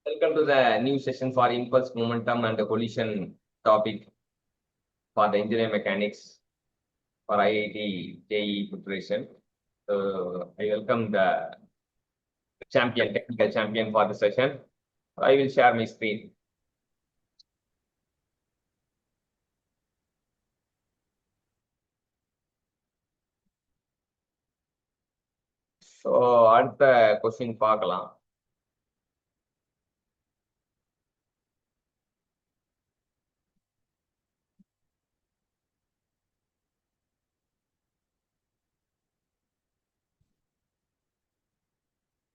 Welcome to the new session for impulse, momentum, and the collision topic for the engineering mechanics for IIT JEE preparation. So I welcome the technical champion for the session. I will share my screen. So அடுத்த question பார்க்கலாம்.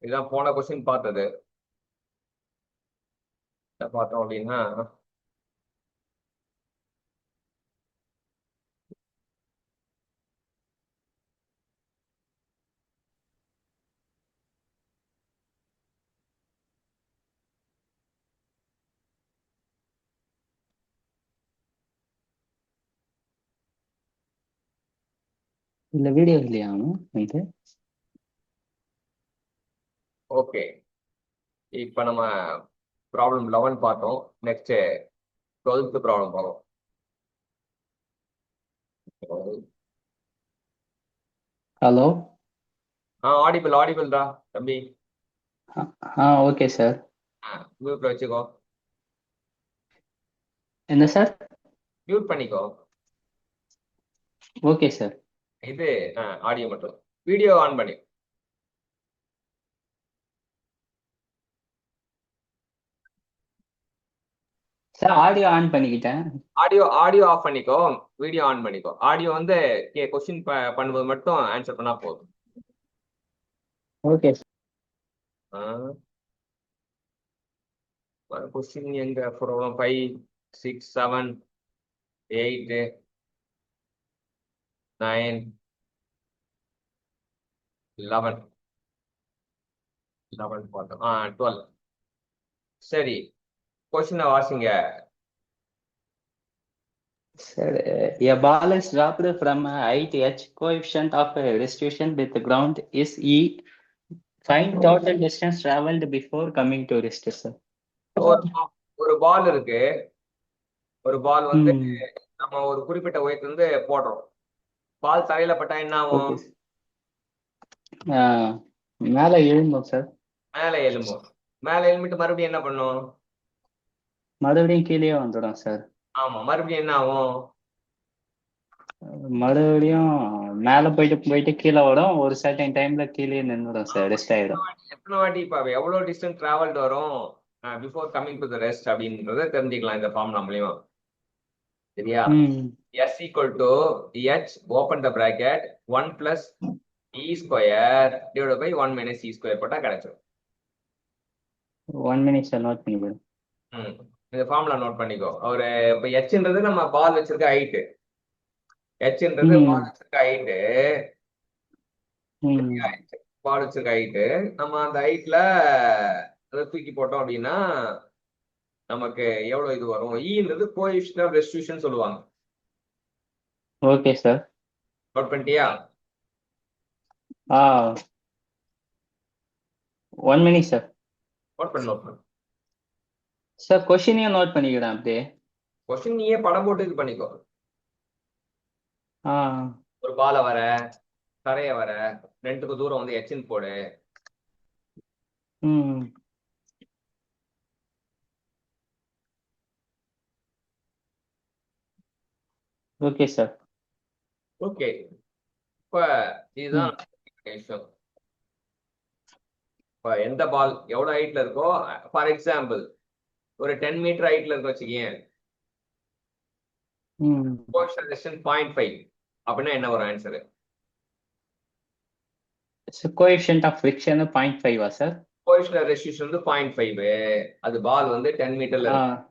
இதான் போன question பார்த்தது. பார்த்தோம் அப்படின்னா இல்ல video இல்லையா இது? ஓகே, இப்போ நம்ம ப்ராப்ளம் 11 பார்த்தோம். நெக்ஸ்ட் 12th ப்ராப்ளம் பார்ப்போம். ஹலோ. ஆடிபிள்டா தம்பி. Okay sir. மியூட்ல வச்சுக்கோ. என்ன சார்? மியூட் பண்ணிக்கோ. Okay sir. இது ஆடியோ மட்டும், வீடியோ ஆன் பண்ணி. சார் ஆடியோ ஆன் பண்ணிக்கிட்டேன். ஆடியோ ஆஃப் பண்ணிக்கோ, வீடியோ ஆன் பண்ணிக்கோ. ஆடியோ வந்து கொஸ்டின் பண்ணும்போது மட்டும் ஆன்சர் பண்ணா போதும். Okay sir. கொஸ்டின் எங்க ப்ராப்ளம் 5 6 7 8 9 11 பார்த்தோம். 12. சரி, கொஸ்டினை வாசிங்க. Sir, a ball is dropped from height h. Coefficient of restitution with the ground is e. Find total distance traveled before coming to rest, sir. ஒரு பால் இருக்கு. ஒரு பால் வந்து நம்ம ஒரு குறிப்பிட்ட உயரத்துல இருந்து போடுறோம். பால் தரையில பட்டா என்ன ஆகும்? மேல எழும்பும் சார். மேல எழும்பிட்டு மறுபடியும் என்ன பண்ணும்? மறுபடியும் கீழே வந்துடும் சார். ஆமா, மறுபடியும் என்ன ஆகும்? மறுபடியும் மேல போயிட்டு கீழே வரும். ஒரு சர்டன் டைம்ல கீழே நின்றுடும் சார், ரெஸ்ட் ஆயிடும். எத்தனை வாட்டி இப்ப எவ்வளவு டிஸ்டன்ஸ் டிராவல்டு வரும் before coming to the rest அப்படின்றத தெரிஞ்சுக்கலாம் இந்த ஃபார்முலா மூலியமா. சரியா? S equal to H open the bracket 1 plus E square divided by 1 minus E square போட்டா கிடைச்சிடும். 1 minute சார், நோட் பண்ணிக்கோ. இந்த ஃபார்முலா நோட் பண்ணிக்கோ. ஒரு இப்ப Hன்றது நம்ம பால் வச்சிருக்க ஹைட். Hன்றது பால் வச்சிருக்க ஹைட். பால் வச்சிருக்க ஹைட். நம்ம அந்த ஹைட்ல தூக்கி போட்டோம் அப்படின்னா நமக்கு எவ்வளவு இது வரும்? ஈன்றது கோஎஃபிஷியன்ட் ஆஃப் ரெஸ்டியூஷன் சொல்லுவாங்க. Okay sir. நோட் பண்ணிட்டியா? 1 minute சார். நோட் பண்ணு சார். கொஸ்டினையும் நோட் பண்ணிக்கிறேன் அப்படியே. கொஸ்டின் நீயே படம் போட்டு இது பண்ணிக்கோ. ஒரு பால வர தரைய வர ரெண்டுக்கு தூரம் வந்து எச்சின் போடு. Okay sir. ஓகே, இப்ப இதுதான் விஷயம். இப்ப எந்த பால் எவ்வளவு ஹைட்ல இருக்கோ, ஃபார் எக்ஸாம்பிள் ஒரு 10 மீட்டர் ஹைட்ல இருக்கு வச்சுக்கேன். 0.5 அப்படின்னா என்ன வரும் answer? Coefficient of friction 0.5 sir. Coefficient of restitution வந்து 0.5. அது பால் வந்து 10 மீட்டர்ல இருக்கு.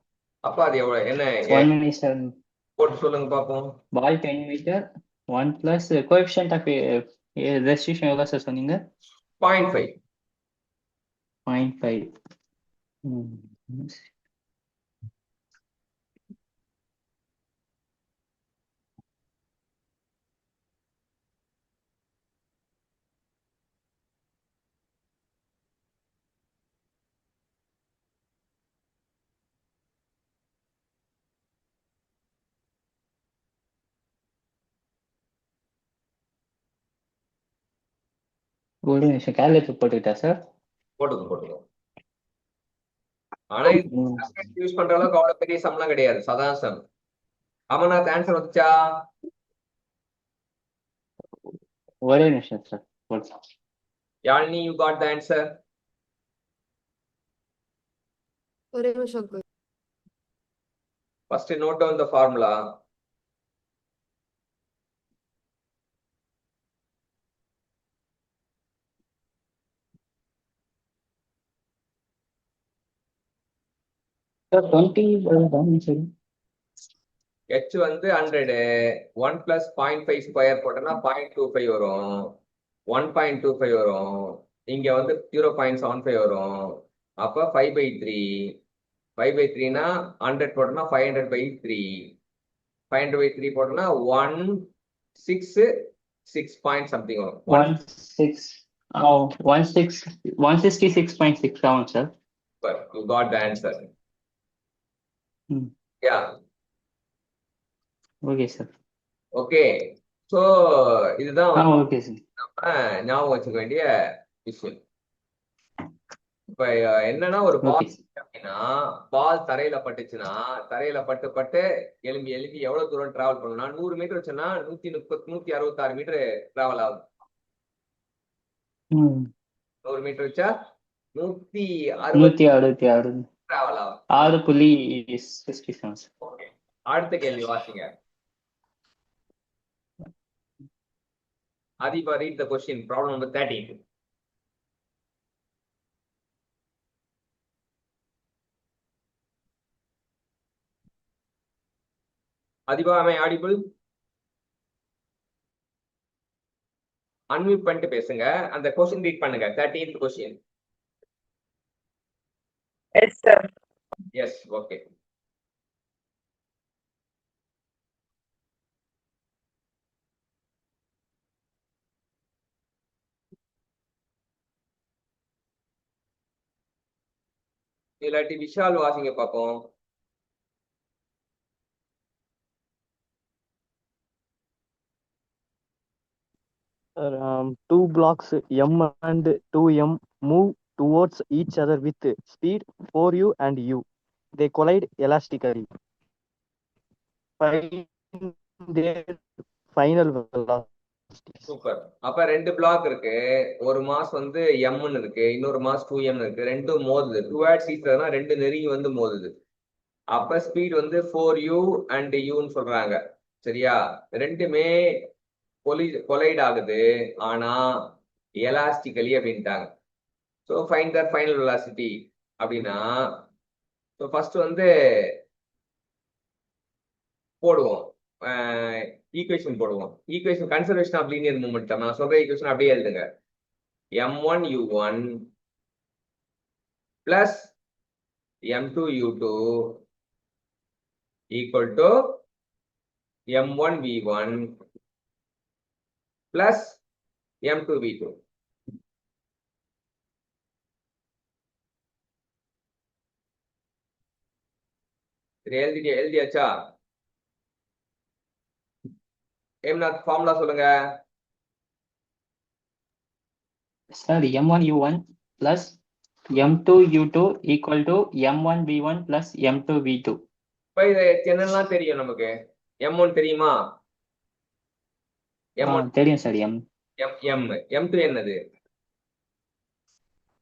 அப்ப அது எவ்வளவு? என்ன 1 minute சார். போட்டு சொல்லுங்க பாப்போம். Ball 10 metre 1 plus coefficient of restitution எவ்வளவு சார் சொன்னீங்க? 0.5. 0.5. ஒரு நிமிஷம் கால்குலேட்டர் போட்டுக்கிட்டா சார்? போட்டுக்கோ. ஆனா யூஸ் பண்ற அளவுக்கு அவ்வளவு பெரிய சம்லாம் கிடையாது, சாதாரண சம். அமர்நாத் ஆன்சர் வந்துச்சா? ஒரே நிமிஷம் சார் போட்டு. Yazhini, you got the answer? ஒரே நிமிஷம் uncle. First note down the formula. Sir 20 சரி. h வந்து 100, 1 plus 0.5 ஸ்கொயர் போட்டோம்னா 0.25 வரும், 1.25 வரும். இங்க வந்து 0.75 வரும். அப்ப 5/3. 5/3னா 100 போட்டோம்னா 500/3. 500/3 போட்டோம்னா 166 பாயிண்ட் சம்திங் வரும். 166.6 ஆகும் sir. You got the answer. Yeah. Okay sir. Okay. So இதுதான் ஓகே சார். ஞாபகம் வச்சுக்க வேண்டிய விஷயம். இப்ப என்னன்னா ஒரு பால் அப்படின்னா, பால் தரையில பட்டுச்சுன்னா, தரையில பட்டு எலும்பி எவ்வளவு தூரம் டிராவல் பண்ணணும்னா 100 மீட்டர் வச்சுன்னா 166 மீட்டர் டிராவல் ஆகும். 100 மீட்டர் வச்சா 166 டிராவல் ஆகும். 6.67. ஓகே, அடுத்த கேள்வி வாசிங்க. Adiba, read the question, problem number 13. Adiba, am I audible? Unmute பண்ணிட்டு பேசுங்க. அந்த question read பண்ணுங்க. 13th question. Yes, sir. Yes, okay. இல்லாட்டி விஷால் வாசிங்க பாப்போம். Two blocks M and 2M move towards each other with speed 4u and u. They collide elastically. Find their final velocity. Super. அப்ப 2 black இருக்கு, ஒரு mass வந்து m இருக்கு, இன்னொரு mass 2m இருக்கு, ரெண்டும் மோதுது. டுவர்ட்ஸ் ஈச் அதர்னா ரெண்டு நெருங்கி வந்து மோதுது. அப்ப ஸ்பீட் வந்து 4u and uன்னு சொல்றாங்க. சரியா? ரெண்டுமே கொலைட் ஆகுது, ஆனா எலாஸ்டிக்கலி அப்படின்ட்டாங்க. So find that final velocity அப்படின்னா, ஸோ ஃபர்ஸ்ட் வந்து போடுவோம், ஈக்குவேஷன் போடுவோம். Equation conservation of linear momentum. நான் சொல்ற ஈக்குவேஷன் அப்படியே எழுதுங்க. m1u1 plus m2u2 equal to m1v1 plus m2v2. எழுதியாச்சா? ஹேம்நாத், ஃபார்முலா சொல்லுங்க. Sir m1u1 plus m2u2 equal to m1v1 plus m2v2. இப்ப இது என்னெல்லாம் தெரியும் நமக்கு? m1 தெரியுமா? m1 தெரியும் சார். m2 என்னது?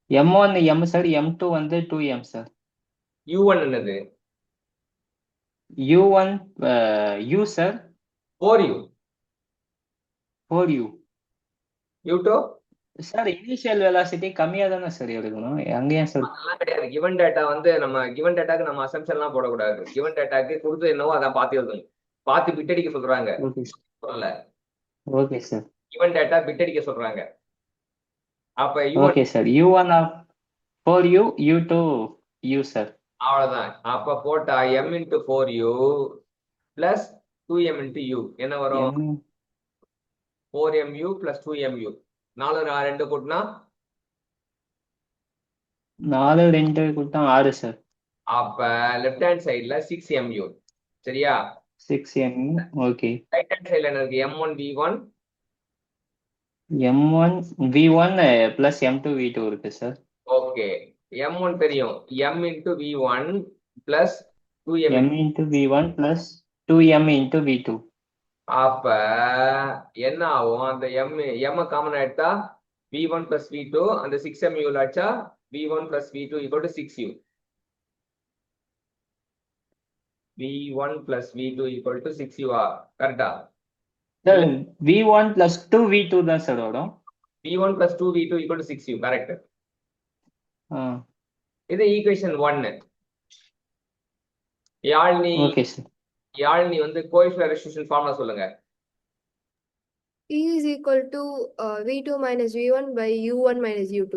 m1 m சார், m2 வந்து 2m சார். u1 என்னது? u1 u sir. 4u. 4u. u2 sir initial velocity கம்மியா தானே சார் எடுக்கணும், அங்கேயும் சார் அதெல்லாம் கிடையாது. கிவன் டேட்டா வந்து நம்ம கிவன் டேட்டாக்கு நம்ம அசம்ஷன் எல்லாம் போடக்கூடாது. கிவன் டேட்டாக்கு கொடுத்து என்னவோ அதான் பார்த்து எழுதணும். பார்த்து பிட் அடிக்க சொல்றாங்க. சொல்லல, okay sir. Given data bit அடிக்க சொல்றாங்க. அப்ப okay sir. u1 of 4u, u2 u sir. அவ்வளவுதான். அப்ப போட்டா m into 4u plus 2m into u என்ன வரும்? 4mu plus 2mu. 4 கூட்டினா 4 2 கூட்டினா 6 சார். அப்ப லெஃப்ட் ஹேண்ட் சைடுல 6mu. சரியா? 6mu. ஓகே. ரைட் ஹேண்ட் சைடுல என்ன இருக்கு? m1v1 M1 V1 plus M2 V2 இருக்கு சார். ஓகே, M1 தெரியும், M into V1 plus 2M M into V1 plus 2M into V2. அப்ப என்ன ஆகும்? அந்த M காமன் எடுத்தா V1 plus V2, அந்த 6M உள்ள அடிச்சா V1 plus V2 equal to 6U. V1 plus V2 equal to 6U கரெக்டா? சார் V1 plus 2V2 தான் சார் வரும். V1 plus 2V2 equal to 6U correct. இது ஈக்குவேஷன் 1. Okay sir. யாழ்னி வந்து coefficient restitution formula சொல்லுங்க. E is equal to V2 minus V1 by U1 minus U2.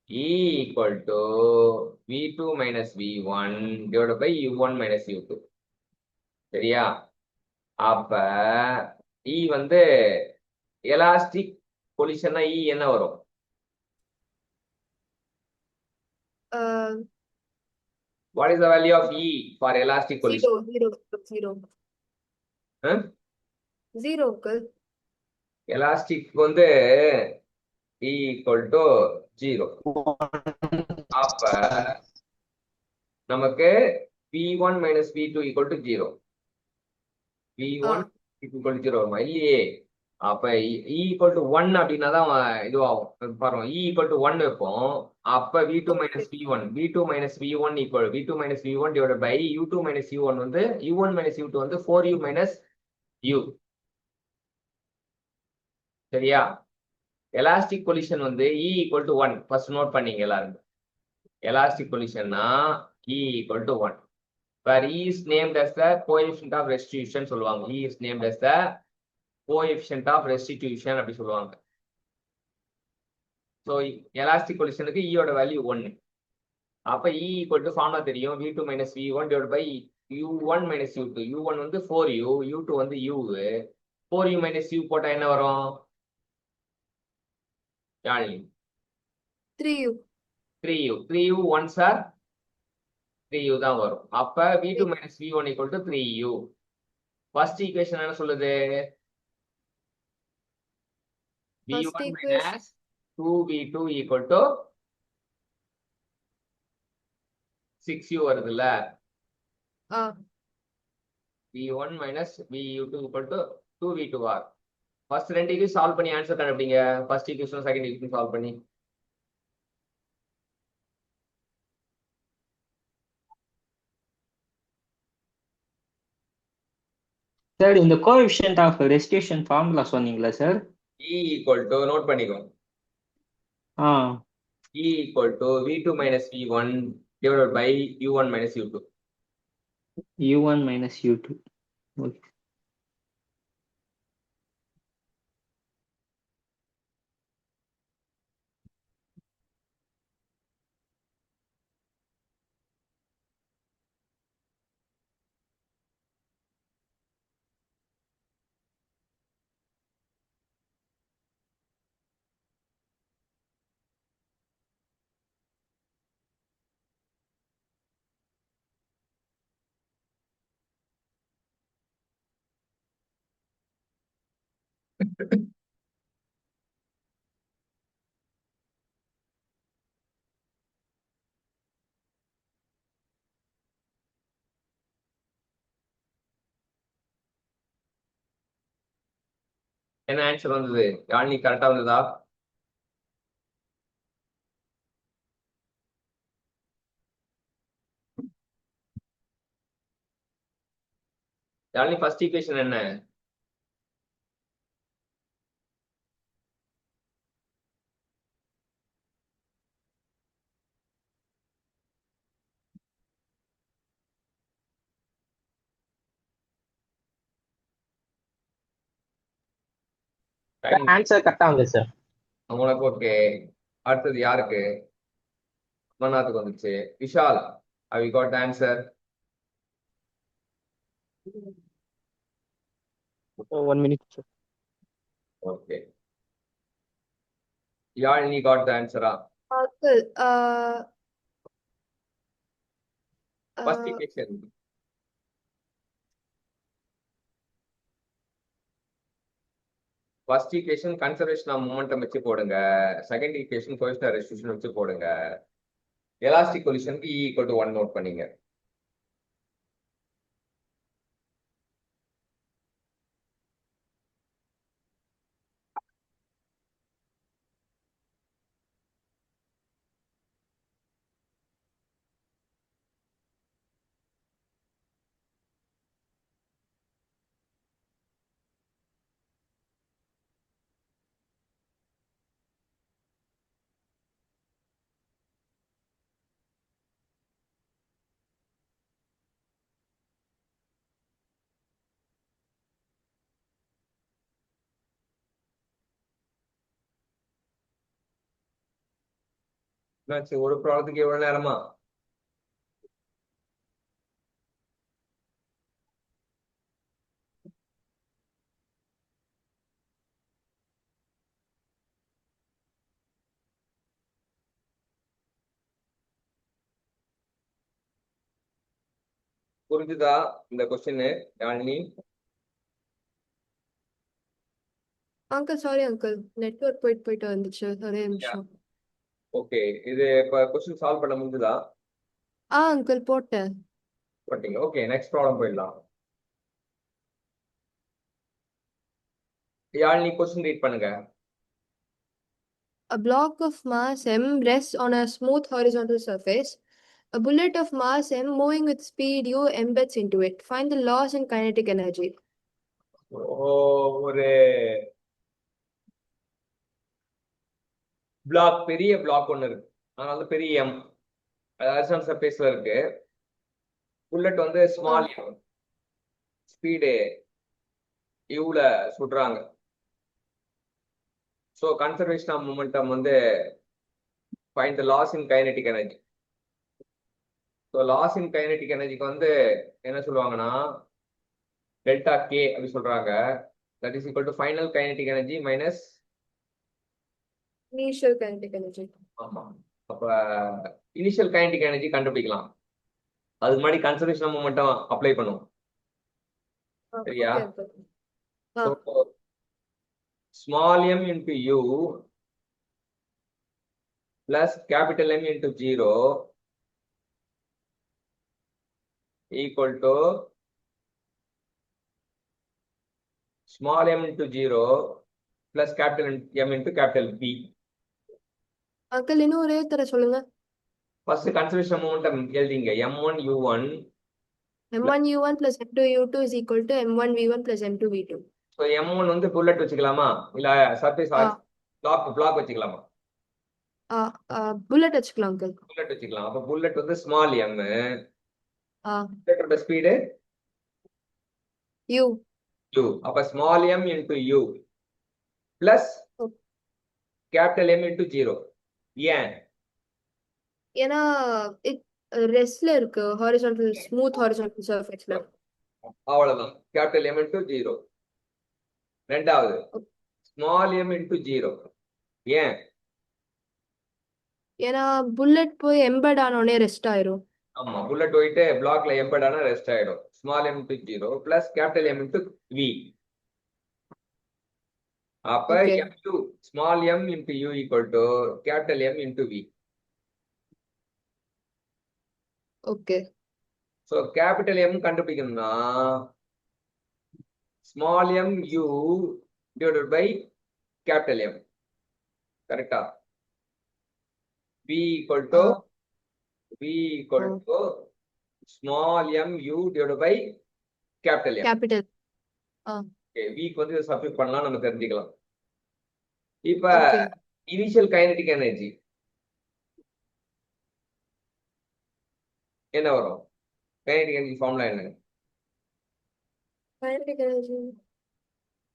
E equal to V2 minus V1 divided by U1 minus U2. சரியா? அப்ப E வந்து elastic கொலிஷன்னா E என்ன வரும்? What is the value of E for elastic collision? Zero. Elastic வந்து E equal to 0. அப்ப நமக்கு V1 minus V2 equal to 0. V1 equal to 0 வருமா? இல்லையே. அப்ப E equal to 1 அப்படின்னா தான் இதுவாகும். பாருங்க, E equal to 1 வைப்போம். அப்ப V2 minus V1 equal V2 minus V1 divided by U2 minus U1 வந்து U1 minus U2 வந்து 4U minus U. சரியா? எலாஸ்டிக் கொலிஷன் வந்து E equal to 1 first note பண்ணீங்க எல்லாரும். எலாஸ்டிக் கொலிஷன்னா E equal to 1, where E is named as the coefficient of restitution சொல்லுவாங்க. E is named as the coefficient of restitution அப்படி சொல்லுவாங்க. So elastic கொலிஷனுக்கு E ஓட value 1. அப்ப E equal to ஃபார்முலா தெரியும், V2 minus V1 divided by U1 minus U2. U1 வந்து 4U, U2 வந்து U. 4U minus U போட்டா என்ன வரும்? Yazhini 3U. 3U. 3U once are 3U தான் வரும். அப்ப V2 minus V1 equal to 3U. First equation என்ன சொல்லுது? V1 minus 2V2 equal to 6U வருதுல்ல? V1 minus VU2 equal to 2V2 first ரெண்டு ஈக்குவேஷன் சால்வ் பண்ணி ஆன்சர் கண்டுபிடிங்க. First equation second equation solve பண்ணி. சார் இந்த கோஎஃபிஷியன்ட் ஆஃப் ரெஸ்டியூஷன் ஃபார்முலா சொன்னீங்களா sir? E equal to note பண்ணிக்கோ. E equal to V2 minus V1 divided by U1 minus U2. U1 minus U2. Okay. என்ன answer வந்தது? யாழினி கரெக்டா வந்ததா? Yazhini first equation என்ன? Answer கரெக்டா வந்து சார். உங்களுக்கு ஓகே. அடுத்தது யாருக்கு? மன்னாத்துக்கு வந்துச்சு. Vishal, have you got the answer? 1 minute sir. Okay. Yalini got the answer. First equation. First equation conservation of momentum வச்சு போடுங்க. Second equation coefficient of restitution வச்சு போடுங்க. எலாஸ்டிக் கொலிஷனுக்கு E ஈக்குவல் டு 1 நோட் பண்ணீங்க. என்னாச்சு, ஒரு ப்ராப்ளத்துக்கு எவ்வளவு நேரமா? புரிஞ்சுதா இந்த question Yazhini? Uncle sorry uncle, network போயிட்டு வந்துச்சு, ஒரே நிமிஷம். ஓகே, இது இப்ப கொஸ்டின் சால்வ் பண்ண முடிஞ்சுதா? அங்கிள் போட்டேன். போட்டீங்க. ஓகே, நெக்ஸ்ட் ப்ராப்ளம் போயிடலாம். யாழினி கொஸ்டின் ரீட் பண்ணுங்க. A block of mass m rests on a smooth horizontal surface. A bullet of mass m moving with speed u embeds into it. Find the loss in kinetic energy. ஒரு black, பெரிய black ஒண்ணு இருக்கு, அதனால பெரிய M horizontal சர்ஃபேஸ்ல இருக்கு. Bullet வந்து small m, speed யூல சுடுறாங்க. ஸோ கன்சர்வேஷன் ஆஃப் மொமெண்டம் வந்து find the loss in kinetic energy. So loss in kinetic எனர்ஜிக்கு வந்து என்ன சொல்லுவாங்கன்னா டெல்டா கே அப்படி சொல்றாங்க. That is equal to final kinetic energy minus. Initial kinetic energy. ஆமா, அப்ப இனிஷியல் கைனெட்டிக் எனர்ஜி கண்டுபிடிக்கலாம். அதுக்கு முன்னாடி கன்சர்வேஷன் ஆஃப் மொமெண்டம் அப்ளை பண்ணுவோம். சரியா? Okay, uncle. So, small m into u plus capital M into 0 equal to small m into 0 plus capital M into capital B. Uncle இன்னும் ஒரே தர சொல்லுங்க. First conservation of momentum எழுதிங்க. M1 U1 m1 u1 plus m2 u2 is equal to m1 v1 plus m2 v2. So M1 வந்து bullet வச்சுக்கலாமா, இல்ல surface block வச்சுக்கலாமா? Bullet வச்சுக்கலாம் அங்கிள். புல்லட் வச்சுக்கலாம். அப்ப புல்லட் வந்து ஸ்மால் m, புல்லட்டோட ஸ்பீடு u. u. அப்ப small m into u plus capital M into 0. ஏன்? ஏன்னா ரெஸ்ட்ல இருக்கு, ஹாரிசான்டல் ஸ்மூத் ஹாரிசான்டல் சர்ஃபேஸ்ல. அவ்வளவுதான், கேபிட்டல் M into 0. ரெண்டாவது ஸ்மால் m into 0. ஏன்? ஏன்னா புல்லட் போய் எம்பெட் ஆனோடனே ரெஸ்ட் ஆயிரும். ஆமா, புல்லட் போயிட்டு பிளாக்ல எம்பெட் ஆனா ரெஸ்ட் ஆயிடும். Small m into 0 plus capital M into V. அப்ப m2 small m into u equal to capital M into V. Okay. So capital M கண்டுபிடிக்கணும்னா small m u divided by capital M. கரெக்டா? V equal to small m u divided by capital M. Capital. Okay, V க்கு வந்து substitute பண்ணலாம், நம்ம தெரிஞ்சுக்கலாம். இப்ப initial kinetic energy என்ன வரும்? கைனெட்டிக் எனர்ஜி ஃபார்முலா என்ன? Kinetic energy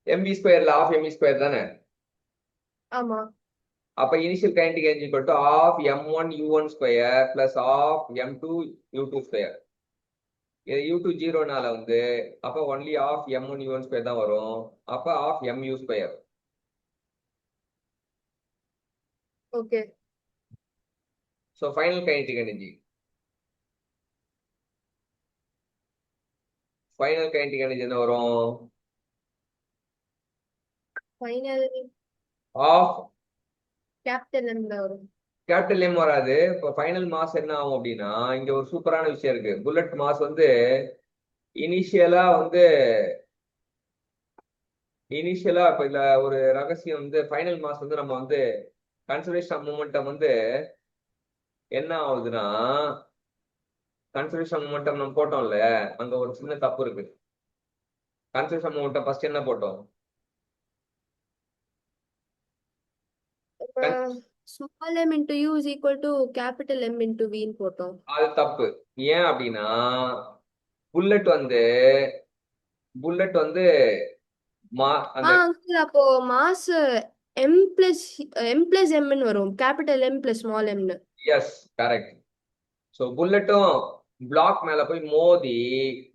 mv ஸ்கொயர்ல half mv square தானே? ஆமா. அப்ப initial kinetic energy equal to half m1 u1 square plus half m2 u2 square. இது u2 0னால வந்து அப்ப only half m1 u1 square தான் வரும். அப்ப half mu square. Okay. So final kinetic energy. Final kinetic energy என்ன வரும்? Final of capital M ல வரும். கேபிட்டல் எம் வராது. இப்போ ஃபைனல் மாஸ் என்ன ஆகும் அப்படின்னா, இங்க ஒரு சூப்பரான விஷயம் இருக்கு. புல்லட் மாஸ் வந்து இனிஷியலா இப்ப இதுல ஒரு ரகசியம் வந்து ஃபைனல் மாஸ் வந்து நம்ம வந்து கன்சர்வேஷன் ஆஃப் மொமெண்டம் வந்து என்ன ஆகுதுன்னா, கன்சர்வேஷன் மொமெண்டம் நம்ம போட்டோம்ல, அங்க ஒரு சின்ன தப்பு இருக்கு. கன்சர்வேஷன் மொமெண்டம் ஃபர்ஸ்ட் என்ன போட்டோம்? Small m into u is equal to capital M into v ன்னு போட்டோம். அது தப்பு. ஏன் அப்படின்னா புல்லட் வந்து அந்த uncle அப்போ mass m plus m ன்னு வரும். capital M plus small m ன்னு. Yes correct. ஸோ புல்லட்டும் பிளாக் மேல போய் மோதி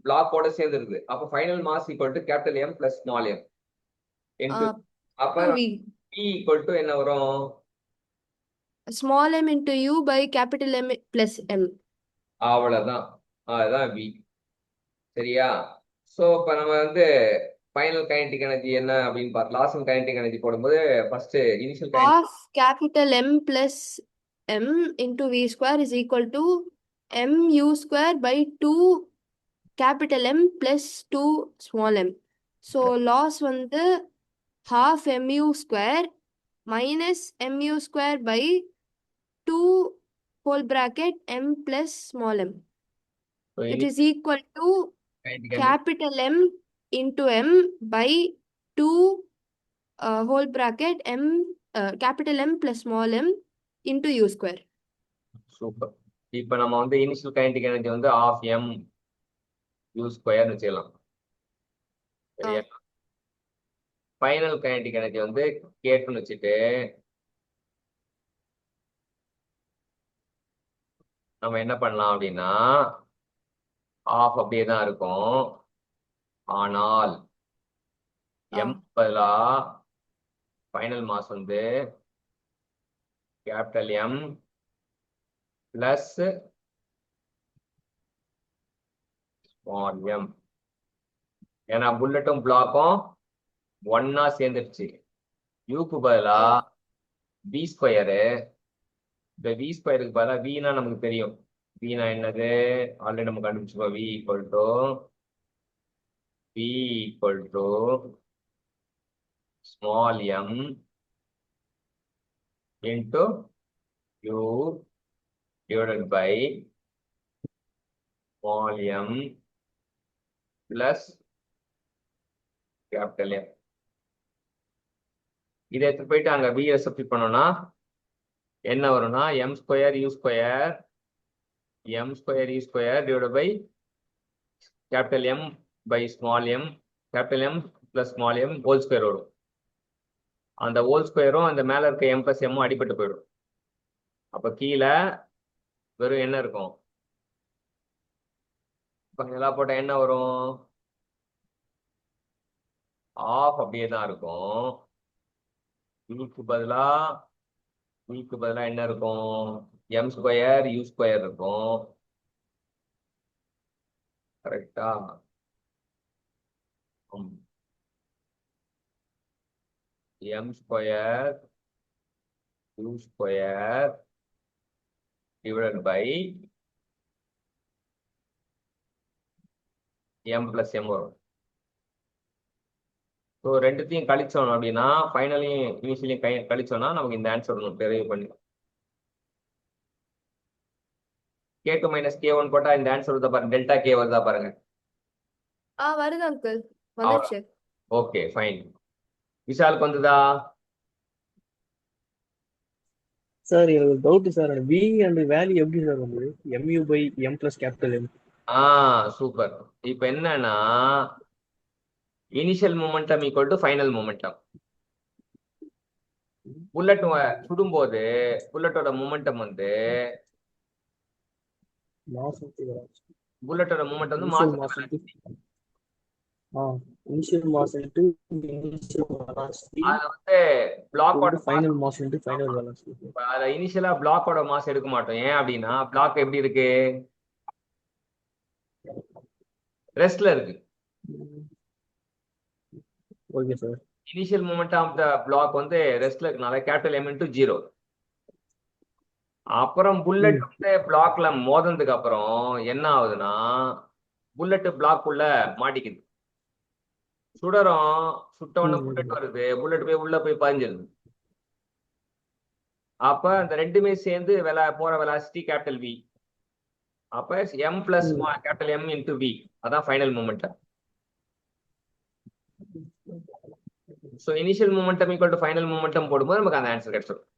பிளாக்கோட சேர்ந்துருது. அப்போ final mass equal to capital M plus small m into அப்ப v p ஈக்குவல் டு என்ன வரும்? small m into u by capital M plus m. அவ்வளவுதான். அதுதான் v. சரியா? ஸோ இப்போ நம்ம வந்து ஃபைனல் கைனடிக் எனர்ஜி என்ன அப்படின்னு பார்த்து லாஸ் இன் கைனடிக் எனர்ஜி போடும்போது first initial Half capital M plus m into v square is equal to mu square by 2 capital M plus 2 small m. So loss வந்து half mu square minus mu square by 2 whole bracket m plus small m. It is equal to capital M into m by 2 whole bracket m capital M plus small m into u square. Super. இப்போ நம்ம வந்து initial kinetic energy வந்து of M U ஸ்கொயர்னு செய்யலாம். சரியா? Final kinetic energy வந்து கேட்டுன்னு வச்சுட்டு நம்ம என்ன பண்ணலாம் அப்படின்னா ஆஃப் அப்படியே தான் இருக்கும். ஆனால் எம் பதிலா ஃபைனல் மாஸ் வந்து capital M plus small M. ஏன்னா புல்லட்டும் பிளாக்கும் ஒன்னா சேர்ந்துருச்சு. யூக்கு பதிலா வி ஸ்கொயரு. இந்த வி ஸ்கொயருக்கு பதிலா வீனா நமக்கு தெரியும். வீனா என்னது ஆல்ரெடி நம்ம கண்டுபிடிச்சிருக்கோம். V equal to small m into u divided by small m plus capital M. இதை எடுத்து போயிட்டு அங்க வியை சப்ஸ்டிட் பண்ணோம்னா என்ன வரும்னா m square u square divide by capital M by small m capital M plus small m whole square வரும். அந்த ஹோல் ஸ்கொயரும் அந்த மேல இருக்க எம் பிளஸ் எம்மும் அடிபட்டு போயிடும். அப்ப கீழே வெறும் என்ன இருக்கும்? இதெல்லாம் போட்ட என்ன வரும்? ஆஃப் அப்படியே தான் இருக்கும். யூக்கு பதிலா என்ன இருக்கும்? எம் ஸ்கொயர் யூ ஸ்கொயர் இருக்கும். கரெக்டா? M square u square divided by m plus m வரும். ஸோ ரெண்டுத்தையும் கழிச்சோம் அப்படின்னா ஃபைனலையும் இனிஷியலையும் கழிச்சோம்னா நமக்கு இந்த ஆன்சர் வரும். டெரைவ் பண்ணி K2 minus K1 போட்டா இந்த ஆன்சர் வருதா பாருங்க. டெல்டா கே வருதா பாருங்க. வருது அங்கிள். வந்துருச்சு. Okay fine. விஷாலுக்கு வந்ததா? சார் எனக்கு doubt sir. v and value எப்படி சார் வந்தது? mu by m plus capital M. Super. இப்போ என்னன்னா initial momentum equal to final momentum. Bullet சுடும்போது புல்லட்டோட மொமெண்டம் வந்து புல்லட்டோட மொமெண்டம் வந்து initial mass into initial velocity. அது வந்து பிளாக்கோட final mass into final velocity. அத இனிஷியலா பிளாக்கோட மாஸ் எடுக்க மாட்டோம். ஏன் அப்படின்னா பிளாக் எப்படி இருக்கு? ரெஸ்ட்ல இருக்கு. Okay sir. Initial momentum of the block வந்து ரெஸ்ட்ல இருக்கனால கேபிட்டல் M இன்டூ 0. அப்புறம் புல்லட் வந்து பிளாக்ல மோதினதுக்கு அப்புறம் என்ன ஆகுதுன்னா புல்லட் பிளாக் உள்ள மாட்டிக்குது. சுடரும் சுட்டவன புல்லட் வருது, புல்லட் போய் உள்ள போய் பதிஞ்சிருது. அப்ப அந்த ரெண்டுமே சேர்ந்து போற வெலாசிட்டி கேபிட்டல் V. அப்ப M plus capital M into V, அதான் final momentum. So initial momentum equal to final momentum போடும்போது நமக்கு அந்த ஆன்சர் கிடைச்சிடும்.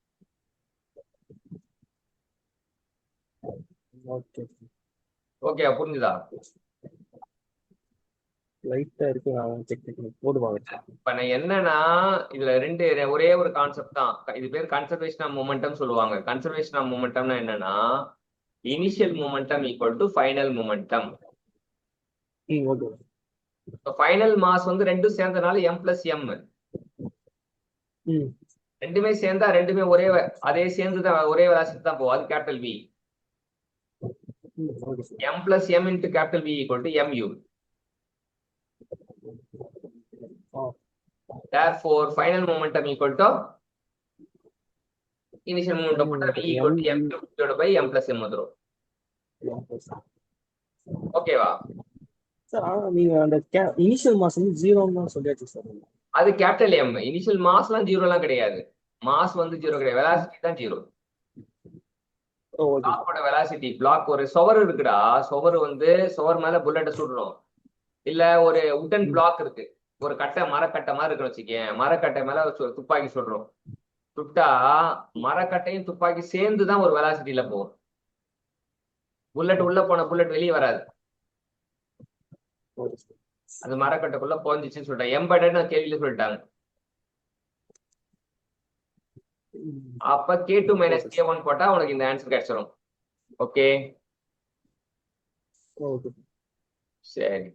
ஓகே, புரிஞ்சுதா? லைட்டா இருக்கு, நான் செக் பண்ணி போடுவாங்க. இப்ப நான் என்னன்னா இதுல ஒரே ஒரு கான்செப்ட் தான். இது பேர் கன்சர்வேஷன் ஆஃப் மொமெண்டம் சொல்லுவாங்க. கன்சர்வேஷன் ஆஃப் மொமெண்டம்னா என்னன்னா initial momentum equal to final momentum. Okay. Final mass வந்து ரெண்டும் சேர்ந்தனால M பிளஸ் M. ரெண்டுமே சேர்ந்தா ரெண்டுமே அதே சேர்ந்துதான் ஒரே வெலாசிட்டி தான் போகும். அது capital V. M plus M into capital V equal to MU. Therefore, final momentum equal to initial momentum equal to M divided by M plus M வந்துரும். ஓகேவா? சார் நீங்க அந்த இனிஷியல் மாஸ் வந்து 0 ன்னு சொல்லியாச்சு சார். அது கேபிட்டல் M. இனிஷியல் மாஸ்லாம் 0லாம் கிடையாது. Mass வந்து 0 கிடையாது, வெலாசிட்டி தான் 0. பிளாக்கோட வெலாசிட்டி, பிளாக் ஒரு சுவர் இருக்குடா, சுவர் மேல புல்லட்டை சுடுறோம். இல்ல ஒரு உட்டன் பிளாக் இருக்கு, ஒரு மரக்கட்டை மாதிரி இருக்குன்னு வச்சுக்கேன். மரக்கட்டை மேல துப்பாக்கி சுடுறோம். சுட்டா மரக்கட்டையும் துப்பாக்கி சேர்ந்துதான் ஒரு வெலாசிட்டியில போகும். புல்லட் உள்ள போன புல்லட் வெளியே வராது, அது மரக்கட்டைக்குள்ள போஞ்சிச்சுன்னு சொல்லிட்டாங்க. எம்பெடட் கேள்வியில சொல்லிட்டாங்க. அப்ப K2 மைனஸ் K1 போட்டா உனக்கு இந்த ஆன்சர் கிடைச்சிடும். ஓகே, சரி.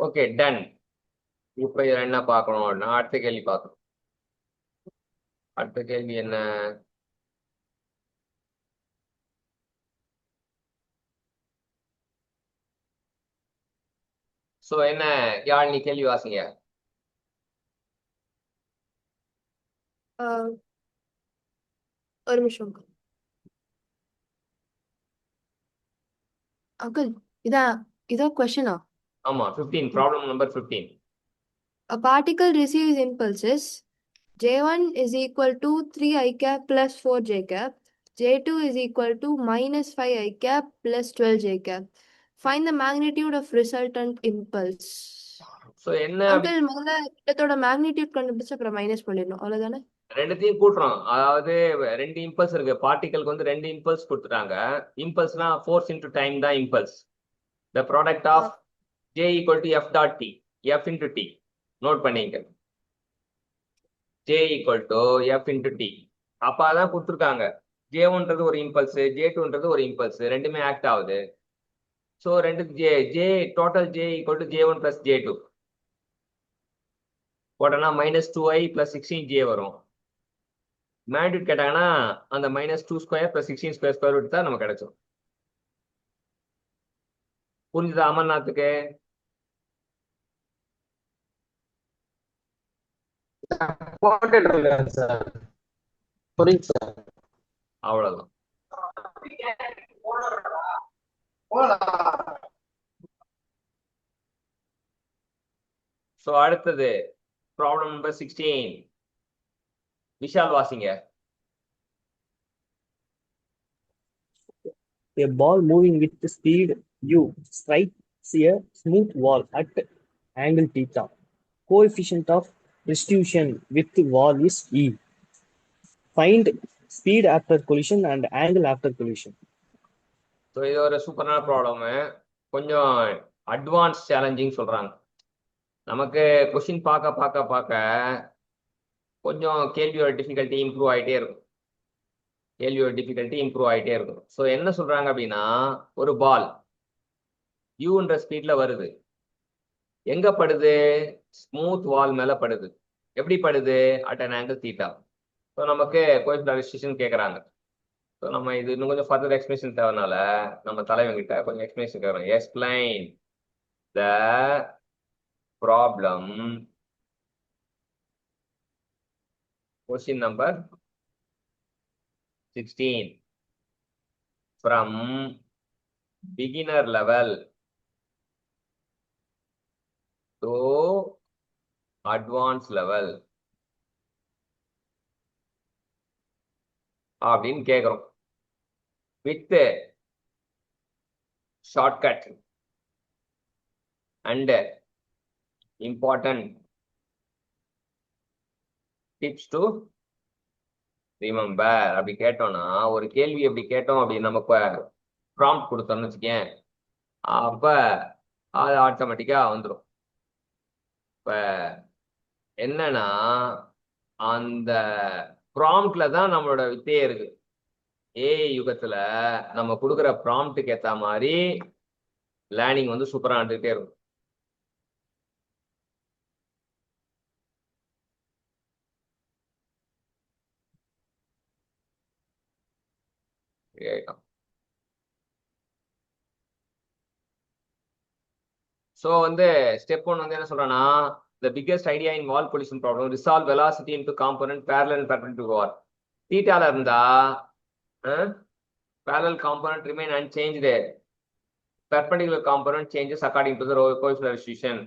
Okay, done. இப்ப இதுல என்ன பார்க்கணும்? நான் அடுத்த கேள்வி பார்க்கணும். அடுத்த கேள்வி என்ன? சோ என்ன யாழ், கேள்வி வாசிங்க. ஒரு நிமிஷம் அங்கிள். இதான் கொஸ்டினா? ஆமா, 15, problem number 15. A particle receives impulses. J1 is equal to 3 I cap plus 4 J cap. J2 is equal to minus 5 I cap plus 12 J cap. Find the magnitude of resultant impulse. So என்ன uncle, முதல்ல இடத்தோட magnitude கண்டுபிடிச்சு அப்புறம் minus பண்ணிடணும், அவ்வளவுதானே? ரெண்டுத்தையும் கூட்டுறோம். அதாவது ரெண்டு இம்பல்ஸ் இருக்கு. பார்ட்டிகலுக்கு வந்து ரெண்டு இம்பல்ஸ் கொடுத்துட்டாங்க. இம்பல்ஸ்னா ஃபோர்ஸ் இன்டு டைம் தான் impulse. The product of J equal to F dot T, F into T. Note பண்ணிங்க, J equal to F into T. அப்ப அதான் கொடுத்துருக்காங்க. J1ன்றது ஒரு இம்பல்ஸ், J2ன்றது ஒரு இம்பல்ஸ், ரெண்டுமே ஆக்ட் ஆகுது. So total J equal to J1 plus J2 போட்டோம்னா minus 2I plus 16J வரும். மேக்னிட்யூட் கேட்டாங்கன்னா அந்த minus 2 square plus 16 square root தான் நமக்கு கிடைச்சோம். புரிஞ்சுதா அமர்நாத்துக்கு? அவ்வளவுதான். ஸோ அடுத்தது ப்ராப்ளம் நம்பர் 16. விஷால் வாசிங்க. A ball moving with the speed u strikes a smooth wall at angle theta. Coefficient of restitution with the wall is E. Find speed after collision and angle after collision. So இது ஒரு சூப்பரான problem. கொஞ்சம் advance challenging சொல்றாங்க. நமக்கு question பார்க்க கொஞ்சம் கேள்வியோட difficulty improve ஆகிட்டே இருக்கும். ஸோ என்ன சொல்றாங்க அப்படின்னா, ஒரு பால் யூன்ற ஸ்பீட்ல வருது. எங்க படுது? ஸ்மூத் வால் மேல படுது. எப்படி படுது? At an angle theta. So நமக்கு கோஎஃபிஷியன்ட் ஆஃப் ரெஸ்ட்ரிக்ஷன் கேட்குறாங்க. ஸோ நம்ம இது இன்னும் கொஞ்சம் ஃபர்தர் எக்ஸ்பிளேஷன் தேவைனால நம்ம தலைவங்கிட்ட கொஞ்சம் எக்ஸ்பிளேஷன் கேட்குறோம். Explain the problem. Question number 16 from beginner level to advanced level அப்படின்னு கேட்குறோம். With shortcut and important tips to remember. அப்படி கேட்டோம்னா, ஒரு கேள்வி எப்படி கேட்டோம் அப்படி நம்ம ப்ராம்ப்ட் கொடுத்தோம்னு வச்சுக்கேன், அப்ப அது ஆட்டோமேட்டிக்கா வந்துடும். இப்ப என்னன்னா, அந்த ப்ராம்ப்ட்ல தான் நம்மளோட வித்தையே இருக்கு. ஏஐ யுகத்துல நம்ம கொடுக்குற ப்ராம்ப்ட்டுக்கு ஏத்த மாதிரி லேர்னிங் வந்து சூப்பரா நடந்துகிட்டே இருக்கும். ஸோ வந்து ஸ்டெப் 1 வந்து என்ன சொல்றேன்னா, the biggest idea in wall collision problem, resolve velocity into component parallel and perpendicular to wall. தீட்டால இருந்தா parallel component remain unchanged, perpendicular component changes according to the coefficient of restriction.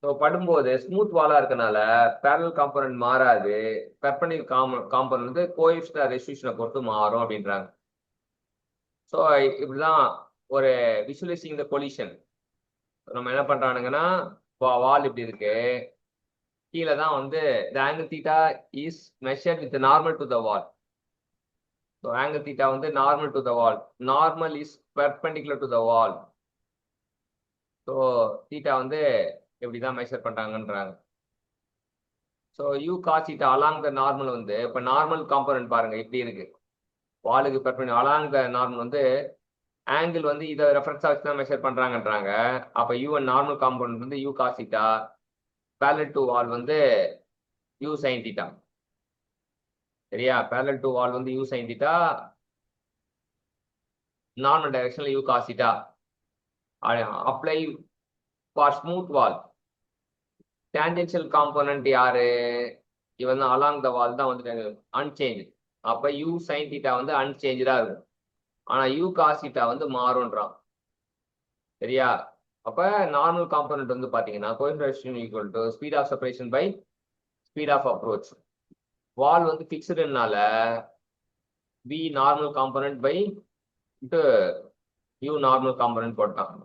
So படும்போது smooth வாலா இருக்கனால parallel component மாறாது, perpendicular component வந்து coefficient of restriction பொறுத்து மாறும் அப்படின்றாங்க. So இப்படிதான் ஒரு visualizing the collision. நம்ம என்ன பண்றானுங்கன்னா, வால் இப்படி இருக்கு, கீழே தான் வந்து the angle theta is measured with normal to the wall. So angle theta வந்து normal to the wall. Normal is perpendicular to the wall. So theta வந்து எப்படிதான் மெஷர் பண்றாங்கன்றாங்க. So u cos theta along the normal வந்து இப்போ normal component பாருங்க இப்படி இருக்கு, வாலுக்கு perpendicular along the normal வந்து ஆங்கிள் வந்து இதை ரெஃபரன்ஸா வச்சு தான் மெஷர் பண்றாங்கன்றாங்க. அப்ப u and நார்மல் காம்பனன்ட் வந்து u cos theta, parallel to wall வந்து u sin theta. சரியா? parallel to wall வந்து u sin theta, நார்மல் டைரக்ஷன்ல u cos theta. Apply for smooth wall. Tangential component யாரு? இவன் தான் அலாங் த வால் தான் வந்து அன்சேஞ்ச். அப்ப u sin theta வந்து அன்சேஞ்சா இருக்கும், ஆனா u cos theta வந்து மாறும்ன்றான். சரியா? அப்ப நார்மல் காம்பனன்ட் வந்து பாத்தீங்கன்னா coefficient equal to speed of separation by speed of approach. Wall வந்து ஃபிக்ஸ்டுனால v normal component by u normal component போட்டான்.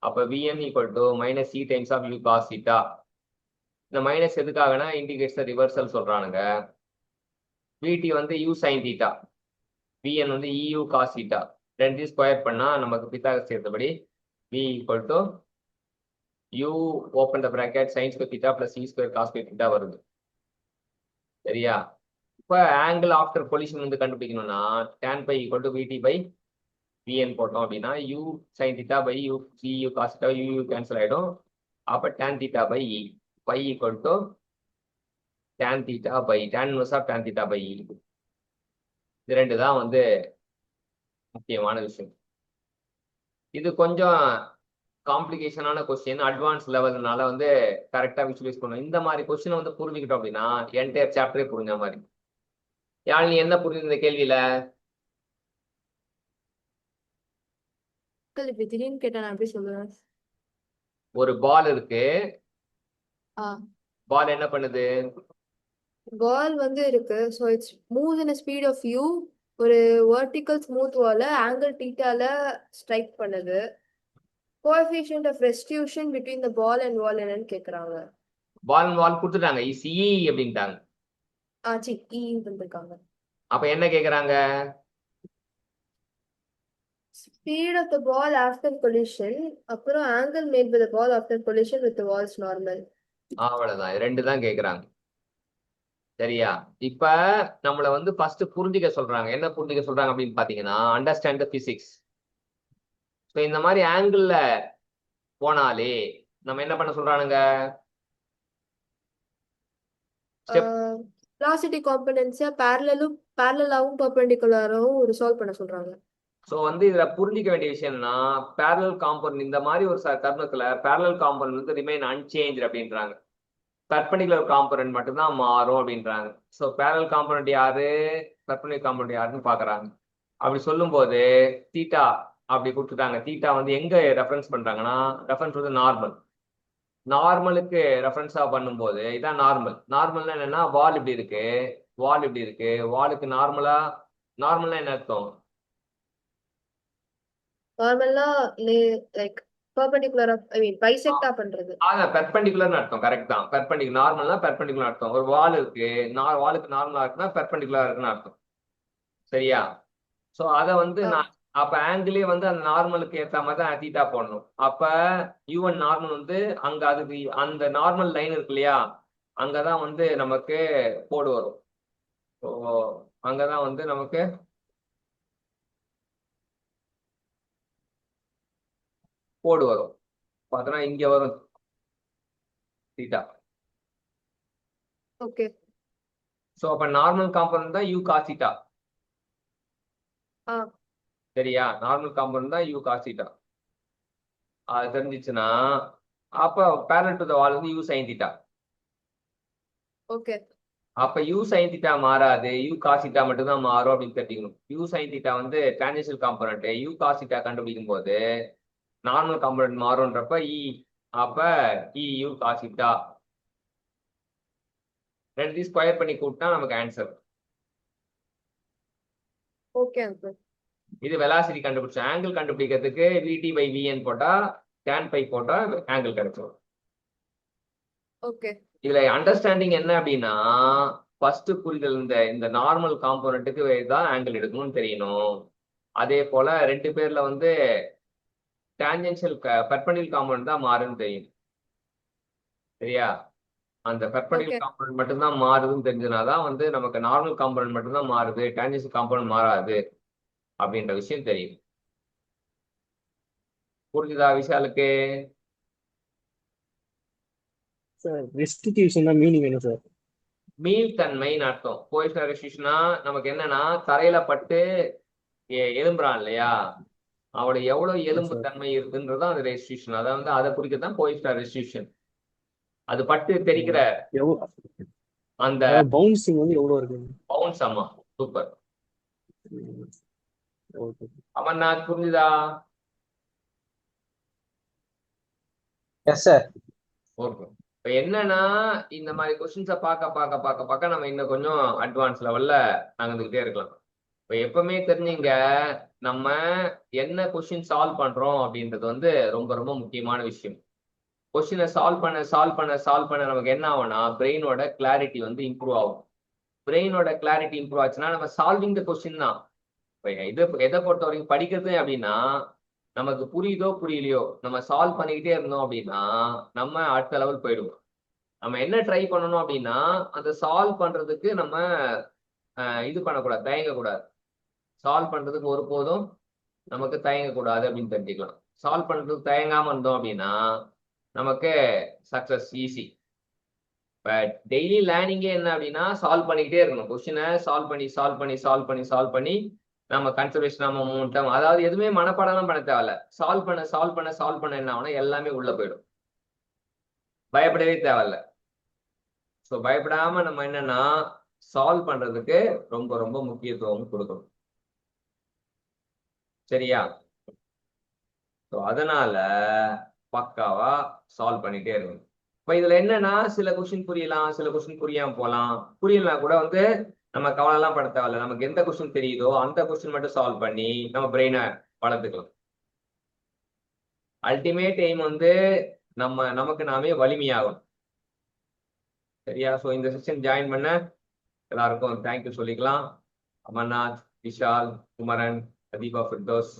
அப்ப vn equal to minus c times of u cos theta. இந்த மைனஸ் எதுக்காகனா indicates the reversal சொல்றானுங்க. vt வந்து u sin theta, vn வந்து eu cos theta. ரெண்டு ஸ்கொயர் பண்ணா நமக்கு பித்தாகரஸ் சேர்த்தபடி v equal to u open the bracket sin square theta plus c square cos square theta வருது. சரியா? இப்ப ஆங்கிள் ஆஃப்டர் கொலிஷன் வந்து கண்டுபிடிக்கணும்னா tan phi equal to vt by vn போட்டோம் அப்படின்னா u sin theta by u cu cos theta u cancel ஆயிடும். அப்ப tan theta by e phi equal to tan theta by tan inverse of tan theta by e. இது ரெண்டு தான் வந்து முக்கியமான விஷயம். இது கொஞ்சம் காம்ப்ளிகேஷனான கொஸ்டின், அட்வான்ஸ் லெவல்னால வந்து கரெக்டா விசுவலைஸ் பண்ணணும். இந்த மாதிரி கொஸ்டினை வந்து புரிஞ்சுக்கிட்டோம் அப்படின்னா என்டையர் சாப்டரே புரிஞ்ச மாதிரி. யாழ் நீ என்ன புரியுது இந்த கேள்வியில? இப்ப திடீர்னு கேட்டா நான் எப்படி சொல்லுவேன்? ஒரு பால் இருக்கு, ஆ பால் என்ன பண்ணுது? பால் வந்து இருக்கு, so it's moves in speed of u, ஒரு வெர்டிக்கல் ஸ்மூத் வால ஆங்கிள் தீட்டால ஸ்ட்ரைக் பண்ணுது. Coefficient of restitution between the ball and wall என்னன்னு கேக்குறாங்க. பால் கொடுத்துட்டாங்க, இஸ் இ அப்படின்ட்டாங்க. சி இ தந்திருக்காங்க. அப்ப என்ன கேக்குறாங்க? Speed of the ball after collision, அப்புறம் angle made by the ball after collision with the wall's normal. அவ்வளவுதான், ரெண்டு தான் கேக்குறாங்க. சரியா? இப்ப நம்மள வந்து ஃபர்ஸ்ட் புரிஞ்சுக்க சொல்றாங்க. என்ன புரிஞ்சுக்க சொல்றாங்க அப்படின்னு பாத்தீங்கன்னா, அண்டர்ஸ்டாண்ட் த பிசிக்ஸ். ஸோ இந்த மாதிரி ஆங்கிள் போனாலே நம்ம என்ன பண்ண சொல்றானுங்க? ஸ்டெப் velocity components parallel-ஆவும் perpendicular-ஆவும் ஒரு சால்வ் பண்ண சொல்றாங்க. ஸோ வந்து இதுல புரிஞ்சிக்க வேண்டிய விஷயம் என்னன்னா பேரலல் காம்பவுண்ட் இந்த மாதிரி ஒரு தருணத்துல பேரலல் காம்பவுண்ட் வந்து ரிமைன் அன்சேஞ்ச் அப்படின்றாங்க. பெர்பெண்டிகுலர் காம்பனன்ட் மட்டும்தான் மாறும் அப்படின்றாங்க. ஸோ பேரல் காம்பனன்ட் யாரு பெர்பெண்டிகுலர் காம்பனன்ட் யாருன்னு பாக்குறாங்க. அப்படி சொல்லும்போது தீட்டா அப்படி கொடுத்துட்டாங்க. தீட்டா வந்து எங்க ரெஃபரன்ஸ் பண்றாங்கன்னா ரெஃபரன்ஸ் வந்து நார்மலுக்கு ரெஃபரன்ஸா பண்ணும்போது இதான் நார்மல்னா என்னன்னா வால் இப்படி இருக்கு, வாலுக்கு நார்மல்னா என்ன அர்த்தம்? நார்மலா லைக் perpendicular bisect பண்றது. பெர்பெண்டிகுலர்னு அர்த்தம். கரெக்ட் தான். நார்மல்னா பெர்பெண்டிகுலர் அர்த்தம். ஒரு வால் இருக்கு, வாலுக்கு நார்மலா இருக்குன்னா பெர்பெண்டிகுலரா இருக்குன்னு அர்த்தம். சரியா? சோ அத வந்து நான் அப்ப ஆங்கிளே வந்து அந்த நார்மலுக்கு ஏற்ற மாதிரி தான் தீட்டா போடணும். அப்ப யூஎன் நார்மல் வந்து அங்க அதுக்கு அந்த நார்மல் லைன் இருக்கு இல்லையா, அங்கதான் வந்து நமக்கு கோடு வரும். ஸோ அங்கதான் வந்து நமக்கு கோடு வரும். பார்த்தோன்னா இங்க வரும் தீட்டா. ஓகே. ஸோ அப்ப நார்மல் காம்பனன்ட் தான் யூ காஸ் தீட்டா. ஆ சரியா? நார்மல் காம்பனன்ட் தான் யூ காஸ் தீட்டா. அது தெரிஞ்சிச்சுன்னா அப்ப பேரல் டு த வால் வந்து யூ சைன் தீட்டா. ஓகே. அப்ப யூ சைன் தீட்டா மாறாது, யூ காஸ் தீட்டா மட்டும் தான் மாறும் அப்படின்னு தெரிஞ்சுக்கணும். யூ சைன் தீட்டா வந்து tangential component, u cos theta கண்டுபிடிக்கும் போது நார்மல் காம்பனன்ட் மாறும்ன்றப்ப அப்ப யூ காஸ் தீட்டா ரெண்டு ஸ்கொயர் பண்ணி கூட்டினா நமக்கு ஆன்சர். Okay uncle. இது வெலாசிட்டி கண்டுபிடிச்சோம். ஆங்கிள் கண்டுபிடிக்கிறதுக்கு விடி பை விஎன் போட்டா tan பை போட்டா ஆங்கிள் கிடைச்சிடும். ஓகே. இதுல அண்டர்ஸ்டாண்டிங் என்ன அப்படின்னா ஃபர்ஸ்ட் புரிதல் இந்த நார்மல் காம்போனன்ட்டுக்கு தான் ஆங்கிள் எடுக்கணும்னு தெரியணும். அதே போல ரெண்டு பேர்ல வந்து டான்ஜென்ஷியல் பெர்பெண்டிகுலர் காம்போனன்ட் தான் மாறுன்னு தெரியும். சரியா? அந்த பெர்பெண்டிகுலர் காம்போனன்ட் மட்டும்தான் மாறுதுன்னு தெரிஞ்சதுனாதான் வந்து நமக்கு நார்மல் காம்போனன்ட் மட்டும்தான் மாறுது, டான்ஜென்ஷியல் காம்போனன்ட் மாறாது அப்படின்ற விஷயம் தெரியும். புரிஞ்சுதா விஷாலுக்கு? சார் ரெஸ்டிடியூஷன் மீனிங் என்ன சார்? மீள்தன்மைன்னு அர்த்தம். கோஎஃபிஷியன்ட் ரெஸ்டிடியூஷனா நமக்கு என்னன்னா தரையில பட்டு எலும்புறான் இல்லையா, அவளோட எவ்வளவு எலும்பு தன்மை இருக்குன்றதான் அது ரெஸ்டிடியூஷன். அதை வந்து அதை குறிக்கத்தான் கோஎஃபிஷியன்ட் ரெஸ்டிடியூஷன். அது பட்டு தெரிக்கிற அந்த பவுன்சிங் வந்து எவ்வளவு இருக்கு? பவுன்ஸ். ஆமா, சூப்பர். ஓகே. அமர்நாத் புரிஞ்சுதா? Yes sir. ஓகே. இப்ப என்னன்னா இந்த மாதிரி கொஸ்டின்ஸை பார்க்க நம்ம இன்னும் கொஞ்சம் அட்வான்ஸ் லெவல்ல நகர்ந்துகிட்டே இருக்கலாம். இப்ப எப்பவுமே தெரிஞ்சுங்க, நம்ம என்ன கொஸ்டின் சால்வ் பண்றோம் அப்படின்றது வந்து ரொம்ப ரொம்ப முக்கியமான விஷயம். கொஸ்டினை சால்வ் பண்ண நமக்கு என்ன ஆகும்னா பிரெயினோட கிளாரிட்டி வந்து இம்ப்ரூவ் ஆகும். பிரெயினோட கிளாரிட்டி இம்ப்ரூவ் ஆச்சுன்னா நம்ம சால்விங் த கொஸ்டின் தான். எதை பொறுத்த வரைக்கும் படிக்கிறது அப்படின்னா நமக்கு புரியுதோ புரியலையோ நம்ம சால்வ் பண்ணிக்கிட்டே இருந்தோம் அப்படின்னா நம்ம அடுத்த லெவல் போயிடுவோம். நம்ம என்ன ட்ரை பண்ணணும் அப்படின்னா அந்த சால்வ் பண்றதுக்கு நம்ம இது பண்ணக்கூடாது, தயங்கக்கூடாது. சால்வ் பண்றதுக்கு ஒருபோதும் நமக்கு தயங்கக்கூடாது அப்படின்னு தெரிஞ்சுக்கலாம். சால்வ் பண்றதுக்கு தயங்காம இருந்தோம் அப்படின்னா நமக்கு சக்சஸ் ஈஸி. பட் டெய்லி லேர்னிங்கே என்ன அப்படின்னா சால்வ் பண்ணிக்கிட்டே இருக்கணும். கொஸ்டினை சால்வ் பண்ணி நம்ம கன்சர்வேஷன் ஆஃப் மொமெண்டம், அதாவது எதுவுமே மனப்பாடம் பண்ண தேவையில்ல. சால்வ் பண்ண என்ன ஆகும்னா எல்லாமே உள்ள போயிடும். பயப்படவே தேவையில்ல. ஸோ பயப்படாம நம்ம என்னன்னா சால்வ் பண்றதுக்கு ரொம்ப ரொம்ப முக்கியத்துவம் கொடுக்கணும். சரியா? ஸோ அதனால பக்காவா சால்வ் பண்ணிட்டே இருக்கணும். இப்போ இதுல என்னன்னா சில கொஸ்டின் புரியலாம், சில கொஸ்டின் புரியாம போகலாம். புரியலாம் கூட வந்து நம்ம கவலைலாம் பட தேவையில்ல. நமக்கு எந்த கொஸ்டின் தெரியுதோ அந்த கொஸ்டின் மட்டும் சால்வ் பண்ணி நம்ம பிரெயினை வளர்த்துக்கலாம். அல்டிமேட் எய்ம் வந்து நமக்கு நாமே வலிமையாகும். சரியா? ஸோ இந்த செஷன் ஜாயின் பண்ண எல்லாருக்கும் தேங்க்யூ சொல்லிக்கலாம். அமர்நாத், விஷால், குமரன், அதீபா, ஃபிர்தோஸ்.